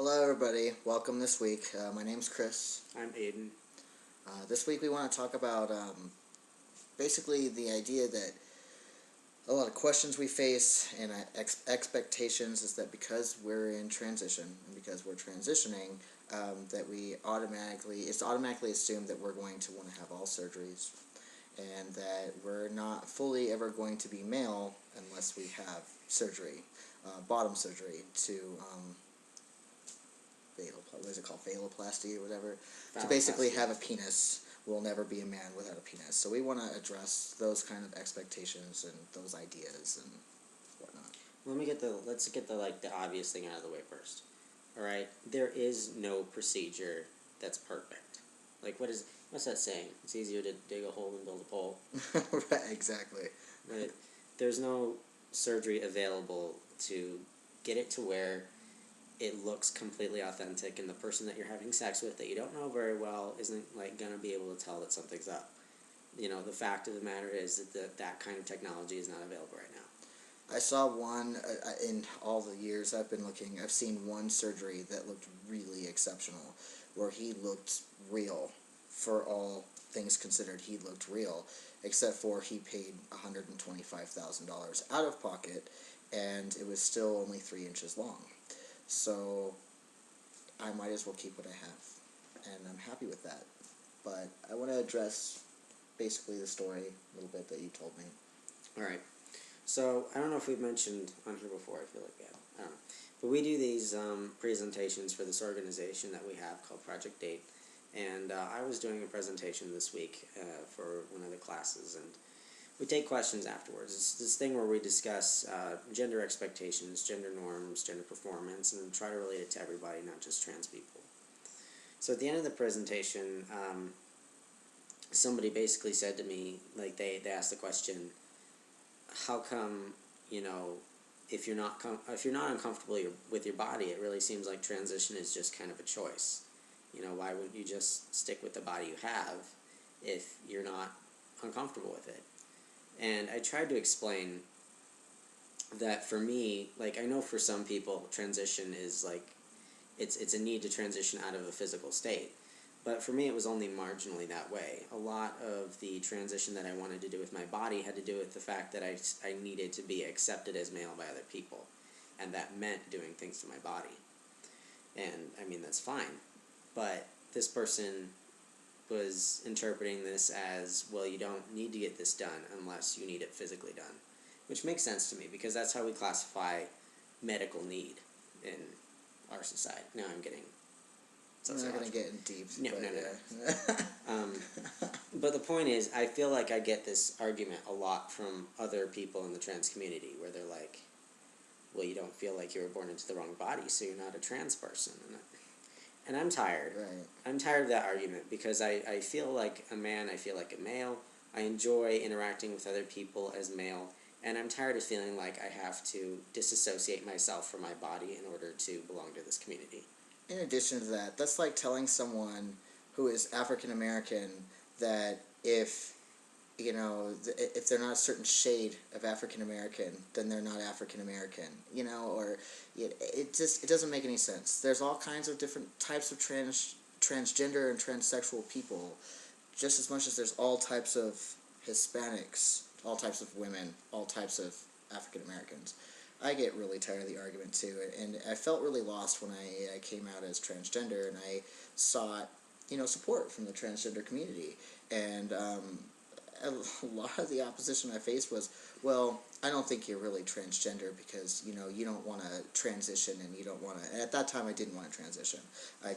Hello everybody, welcome this week. My name's Chris. I'm Aiden. This week we want to talk about basically the idea that a lot of questions we face and expectations is that because we're in transition and because we're transitioning, that it's automatically assumed that we're going to want to have all surgeries and that we're not fully ever going to be male unless we have surgery, bottom surgery to what is it called, phalloplasty or whatever, to basically have a penis. We'll never be a man without a penis. So we want to address those kind of expectations and those ideas and whatnot. Let's get the obvious thing out of the way first. All right, there is no procedure that's perfect. Like what's that saying? It's easier to dig a hole than build a pole. Right, exactly. Right. There's no surgery available to get it to where it looks completely authentic, and the person that you're having sex with that you don't know very well isn't gonna be able to tell that something's up. You know, the fact of the matter is that kind of technology is not available right now. I saw one in all the years I've been looking. I've seen one surgery that looked really exceptional, where he looked real. For all things considered, he looked real, except for he paid $125,000 out of pocket, and it was still only 3 inches long. So I might as well keep what I have, and I'm happy with that. But I want to address basically the story a little bit that you told me. All right. So I don't know if we've mentioned on here before. I feel like we have. I don't know. But we do these presentations for this organization that we have called Project Date. And I was doing a presentation this week for one of the classes, and we take questions afterwards. It's this thing where we discuss gender expectations, gender norms, gender performance, and try to relate it to everybody, not just trans people. So at the end of the presentation, somebody basically said to me, they asked the question, how come, if you're not uncomfortable with your body, it really seems like transition is just kind of a choice. Why wouldn't you just stick with the body you have if you're not uncomfortable with it? And I tried to explain that for me, I know for some people, transition is it's a need to transition out of a physical state. But for me, it was only marginally that way. A lot of the transition that I wanted to do with my body had to do with the fact that I needed to be accepted as male by other people. And that meant doing things to my body. And, that's fine. But this person was interpreting this as, well, you don't need to get this done unless you need it physically done. Which makes sense to me, because that's how we classify medical need in our society. Now I'm getting I'm not going to get in deep. No. But the point is, I feel like I get this argument a lot from other people in the trans community, where they're like, well, you don't feel like you were born into the wrong body, so you're not a trans person. And I'm tired. Right. I'm tired of that argument, because I feel like a man, I feel like a male. I enjoy interacting with other people as male, and I'm tired of feeling like I have to disassociate myself from my body in order to belong to this community. In addition to that, that's like telling someone who is African American that if they're not a certain shade of African American, then they're not African American. Or it doesn't make any sense. There's all kinds of different types of transgender and transsexual people, just as much as there's all types of Hispanics, all types of women, all types of African Americans. I get really tired of the argument too, and I felt really lost when I came out as transgender, and I sought support from the transgender community, and a lot of the opposition I faced was, well, I don't think you're really transgender because you don't want to transition, and you don't want to. At that time, I didn't want to transition. I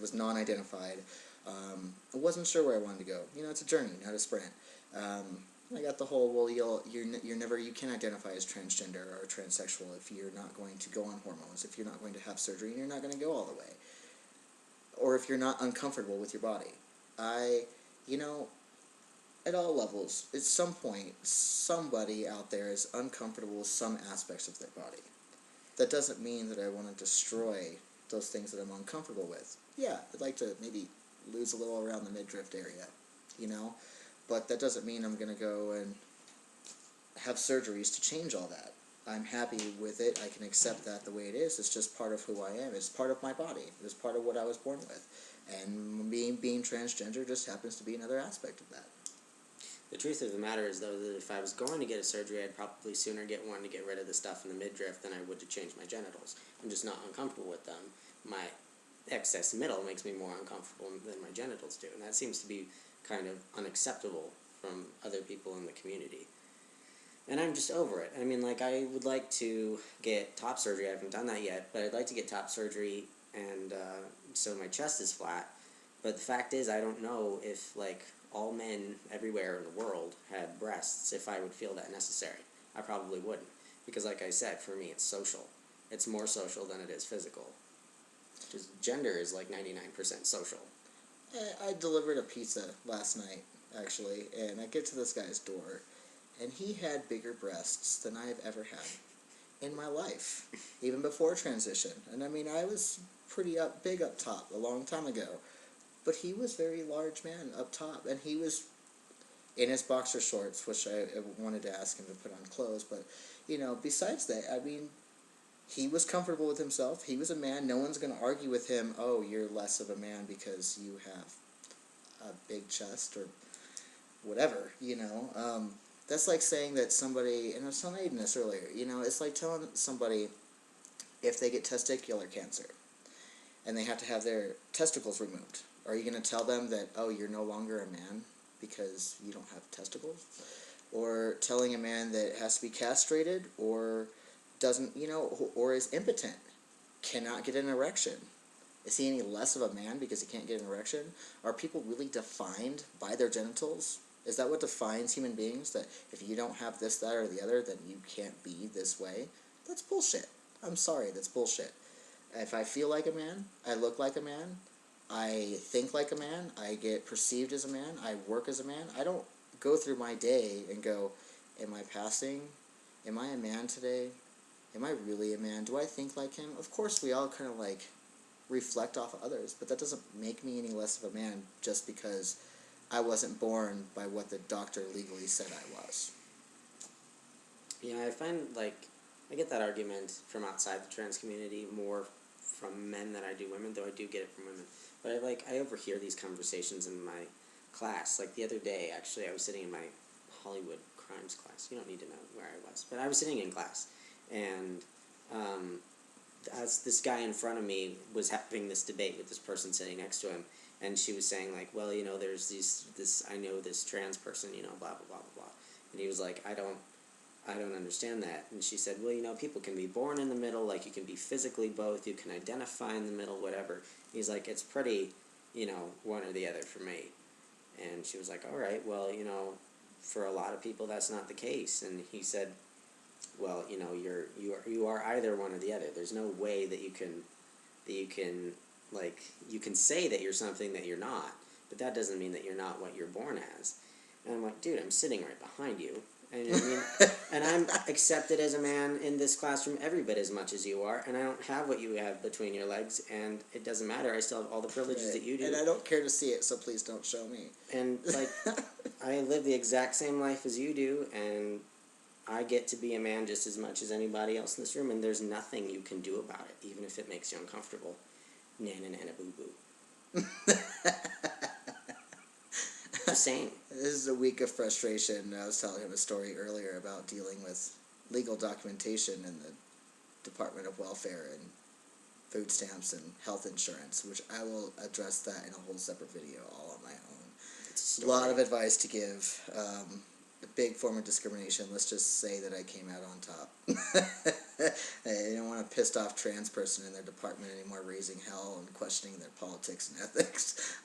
was non-identified. I wasn't sure where I wanted to go. It's a journey, not a sprint. I got the whole, well, you can't identify as transgender or transsexual if you're not going to go on hormones, if you're not going to have surgery, and you're not going to go all the way, or if you're not uncomfortable with your body. At all levels, at some point, somebody out there is uncomfortable with some aspects of their body. That doesn't mean that I want to destroy those things that I'm uncomfortable with. Yeah, I'd like to maybe lose a little around the midriff area, but that doesn't mean I'm going to go and have surgeries to change all that. I'm happy with it. I can accept that the way it is. It's just part of who I am. It's part of my body. It's part of what I was born with. And being transgender just happens to be another aspect of that. The truth of the matter is, though, that if I was going to get a surgery, I'd probably sooner get one to get rid of the stuff in the midriff than I would to change my genitals. I'm just not uncomfortable with them. My excess middle makes me more uncomfortable than my genitals do, and that seems to be kind of unacceptable from other people in the community. And I'm just over it. I mean, like, I would like to get top surgery. I haven't done that yet, but I'd like to get top surgery, and so my chest is flat. But the fact is, I don't know if, like, all men everywhere in the world had breasts, if I would feel that necessary. I probably wouldn't. Because, like I said, for me, it's social. It's more social than it is physical. Because gender is, like, 99% social. I delivered a pizza last night, actually, and I get to this guy's door, and he had bigger breasts than I have ever had in my life, even before transition. And I mean, I was pretty big up top a long time ago, but he was a very large man up top, and he was in his boxer shorts, which I wanted to ask him to put on clothes, but, you know, besides that, I mean, he was comfortable with himself. He was a man. No one's going to argue with him, oh, you're less of a man because you have a big chest or whatever, you know. That's like saying that somebody, and I was telling Aiden this earlier, you know, it's like telling somebody if they get testicular cancer and they have to have their testicles removed. Are you going to tell them that, oh, you're no longer a man because you don't have testicles? Or telling a man that has to be castrated or doesn't, you know, or is impotent, cannot get an erection. Is he any less of a man because he can't get an erection? Are people really defined by their genitals? Is that what defines human beings? That if you don't have this, that, or the other, then you can't be this way? That's bullshit. I'm sorry, that's bullshit. If I feel like a man, I look like a man, I think like a man, I get perceived as a man, I work as a man. I don't go through my day and go, am I passing? Am I a man today? Am I really a man? Do I think like him? Of course, we all kind of like reflect off of others, but that doesn't make me any less of a man just because I wasn't born by what the doctor legally said I was. Yeah, I find, like, I get that argument from outside the trans community more from men than I do women, though I do get it from women. But I overhear these conversations in my class. Like the other day, actually, I was sitting in my Hollywood crimes class. You don't need to know where I was, but I was sitting in class, and as this guy in front of me was having this debate with this person sitting next to him, and she was saying, like, well, you know, there's I know this trans person, you know, blah, blah, blah, blah, blah. And he was like, I don't understand that. And she said, well, you know, people can be born in the middle, like, you can be physically both, you can identify in the middle, whatever. He's like, it's pretty, you know, one or the other for me. And she was like, all right, well, you know, for a lot of people that's not the case. And he said, well, you know, you are either one or the other. There's no way that you can like, you can say that you're something that you're not, but that doesn't mean that you're not what you're born as. And I'm like, dude, I'm sitting right behind you. And, I mean, and I'm accepted as a man in this classroom every bit as much as you are, and I don't have what you have between your legs, and it doesn't matter. I still have all the privileges that you do. And I don't care to see it, so please don't show me. And, like, I live the exact same life as you do, and I get to be a man just as much as anybody else in this room, and there's nothing you can do about it, even if it makes you uncomfortable. Nana nana boo boo. Just saying. This is a week of frustration. I was telling him a story earlier about dealing with legal documentation in the Department of Welfare and food stamps and health insurance, which I will address that in a whole separate video all on my own. It's A lot of advice to give. A big form of discrimination. Let's just say that I came out on top. I don't want a pissed off trans person in their department anymore raising hell and questioning their politics and ethics.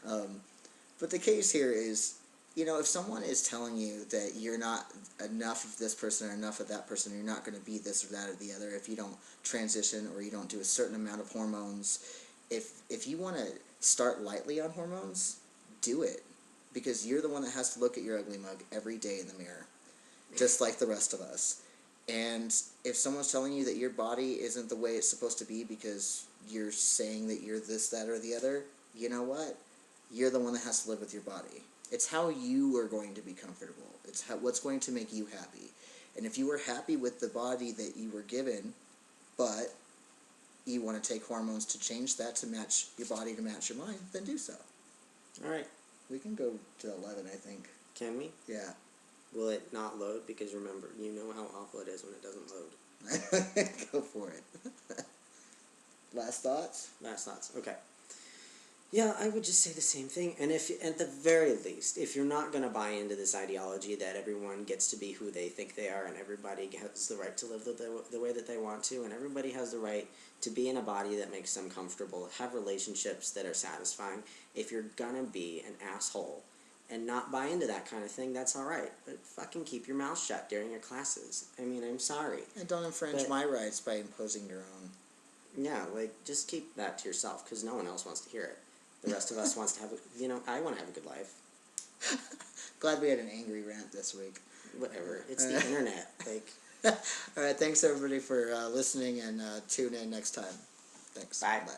But the case here is, you know, if someone is telling you that you're not enough of this person or enough of that person, you're not going to be this or that or the other if you don't transition or you don't do a certain amount of hormones, if you want to start lightly on hormones, do it. Because you're the one that has to look at your ugly mug every day in the mirror, just like the rest of us. And if someone's telling you that your body isn't the way it's supposed to be because you're saying that you're this, that, or the other, you know what? You're the one that has to live with your body. It's how you are going to be comfortable. It's what's going to make you happy. And if you were happy with the body that you were given, but you want to take hormones to change that to match your body to match your mind, then do so. All right. We can go to 11, I think. Can we? Yeah. Will it not load? Because remember, you know how awful it is when it doesn't load. Go for it. Last thoughts? Last thoughts. Okay. Yeah, I would just say the same thing. And if, at the very least, if you're not going to buy into this ideology that everyone gets to be who they think they are and everybody has the right to live the way that they want to and everybody has the right to be in a body that makes them comfortable, have relationships that are satisfying, if you're going to be an asshole and not buy into that kind of thing, that's all right. But fucking keep your mouth shut during your classes. I mean, I'm sorry. And don't infringe my rights by imposing your own. Yeah, like, just keep that to yourself because no one else wants to hear it. The rest of us wants to have, I want to have a good life. Glad we had an angry rant this week. Whatever. It's the internet. Like. All right, thanks everybody for listening, and tune in next time. Thanks. Bye. Bye.